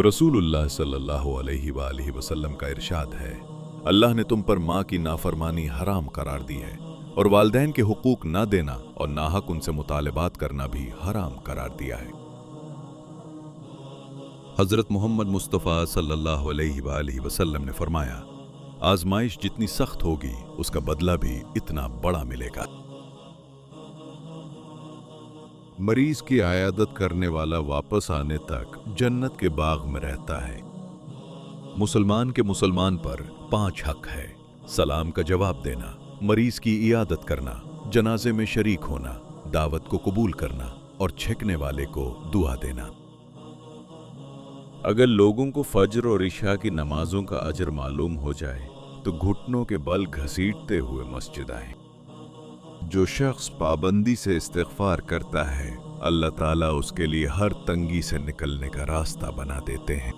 रसूलुल्लाह सल्लल्लाहु अलैहि वालैहि वसल्लम का इरशाद है, अल्लाह ने तुम पर माँ की नाफरमानी हराम करार दी है और वालिदैन के हुकूक ना देना और नाहक उनसे मुतालबात करना भी हराम करार दिया है। हजरत मोहम्मद मुस्तफ़ा सल्लल्लाहु अलैहि वालैहि वसल्लम ने फरमाया, आजमाइश जितनी सख्त होगी उसका बदला भी इतना बड़ा मिलेगा। मरीज की आयादत करने वाला वापस आने तक जन्नत के बाग में रहता है। मुसलमान के मुसलमान पर 5 हक है। सलाम का जवाब देना, मरीज की इयादत करना, जनाजे में शरीक होना, दावत को कबूल करना और छेकने वाले को दुआ देना। अगर लोगों को फज्र और इशा की नमाजों का अजर मालूम हो जाए तो घुटनों के बल घसीटते हुए मस्जिद आए। जो शख्स पाबंदी से इस्तिग़फ़ार करता है, अल्लाह ताला उसके लिए हर तंगी से निकलने का रास्ता बना देते हैं।